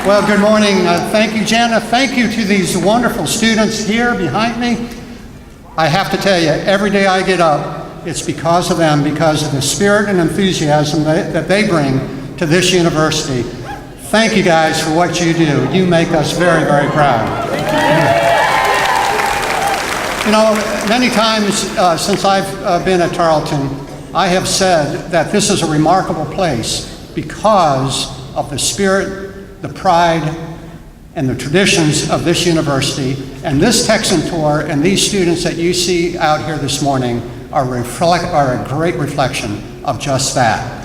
Well, good morning. Thank you, Jana. Thank you to these wonderful students here behind me. I have to tell you, every day I get up, it's because of them, because of the spirit and enthusiasm that they bring to this university. Thank you guys for what you do. You make us very, very proud. You know, many times since I've been at Tarleton, I have said that this is a remarkable place because of the spirit, the pride, and the traditions of this university. And this Texan tour and these students that you see out here this morning are a great reflection of just that.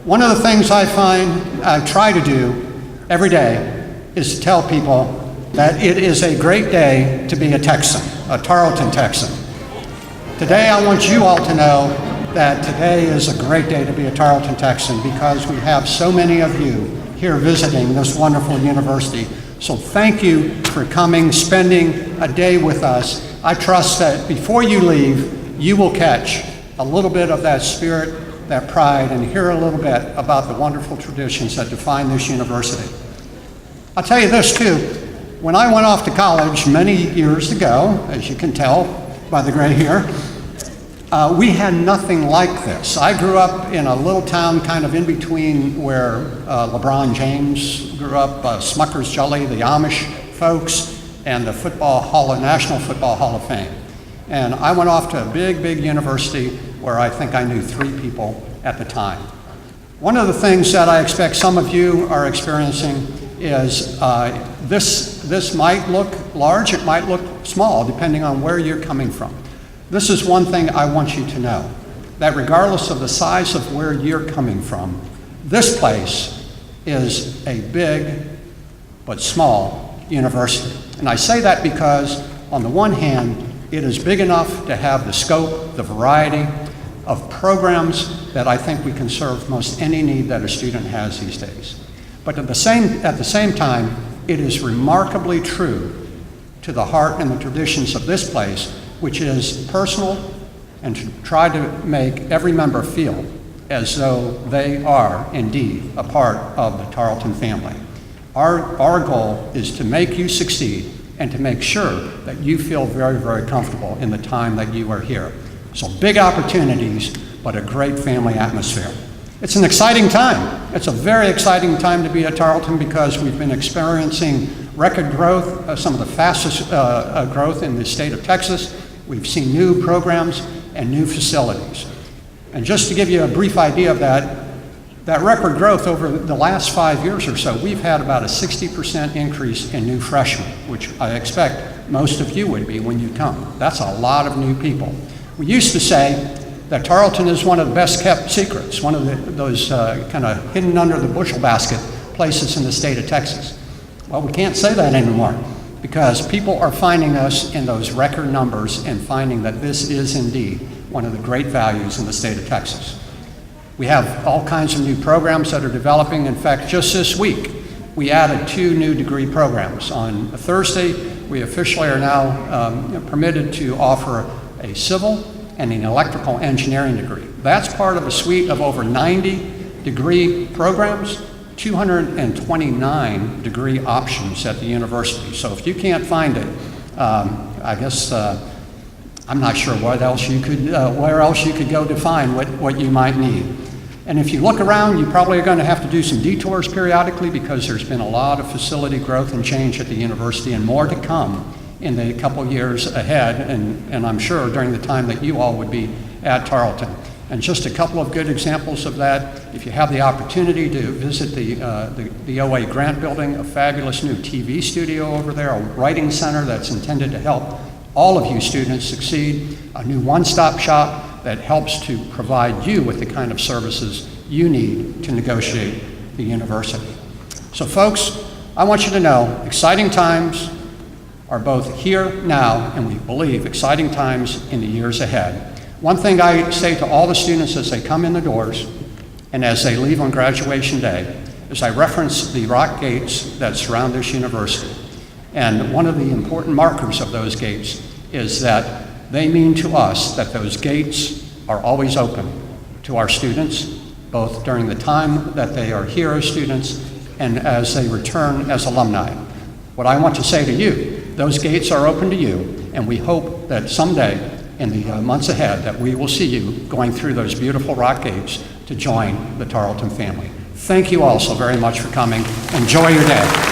One of the things I try to do every day is to tell people that it is a great day to be a Texan, a Tarleton Texan. Today I want you all to know that today is a great day to be a Tarleton Texan because we have so many of you here visiting this wonderful university. So thank you for coming, spending a day with us. I trust that before you leave, you will catch a little bit of that spirit, that pride, and hear a little bit about the wonderful traditions that define this university. I'll tell you this too, when I went off to college many years ago, as you can tell by the gray hair, we had nothing like this. I grew up in a little town kind of in between where LeBron James grew up, Smucker's Jelly, the Amish folks, and the National Football Hall of Fame. And I went off to a big, big university where I think I knew 3 people at the time. One of the things that I expect some of you are experiencing is this might look large, it might look small, depending on where you're coming from. This is one thing I want you to know, that regardless of the size of where you're coming from, this place is a big but small university. And I say that because, on the one hand, it is big enough to have the scope, the variety of programs that I think we can serve most any need that a student has these days. But at the same time, it is remarkably true to the heart and the traditions of this place, which is personal, and to try to make every member feel as though they are indeed a part of the Tarleton family. Our goal is to make you succeed and to make sure that you feel very, very comfortable in the time that you are here. So big opportunities, but a great family atmosphere. It's an exciting time. It's a very exciting time to be at Tarleton because we've been experiencing record growth, some of the fastest growth in the state of Texas. We've seen new programs and new facilities. And just to give you a brief idea of that record growth over the last 5 years or so, we've had about a 60% increase in new freshmen, which I expect most of you would be when you come. That's a lot of new people. We used to say that Tarleton is one of the best kept secrets, one of those kind of hidden under the bushel basket places in the state of Texas. Well, we can't say that anymore, because people are finding us in those record numbers and finding that this is indeed one of the great values in the state of Texas. We have all kinds of new programs that are developing. In fact, just this week, we added 2 new degree programs. On Thursday, we officially are now permitted to offer a civil and an electrical engineering degree. That's part of a suite of over 90 degree programs, 229 degree options at the university. So if you can't find it, I guess I'm not sure where else you could go to find what you might need. And if you look around, you probably are going to have to do some detours periodically because there's been a lot of facility growth and change at the university and more to come in the couple years ahead, and I'm sure during the time that you all would be at Tarleton. And just a couple of good examples of that, if you have the opportunity to visit the OA Grant Building, a fabulous new TV studio over there, a writing center that's intended to help all of you students succeed, a new one-stop shop that helps to provide you with the kind of services you need to negotiate the university. So folks, I want you to know, exciting times are both here now, and we believe exciting times in the years ahead. One thing I say to all the students as they come in the doors and as they leave on graduation day is I reference the rock gates that surround this university. And one of the important markers of those gates is that they mean to us that those gates are always open to our students, both during the time that they are here as students and as they return as alumni. What I want to say to you, those gates are open to you, and we hope that someday in the months ahead that we will see you going through those beautiful rock gates to join the Tarleton family. Thank you all so very much for coming. Enjoy your day.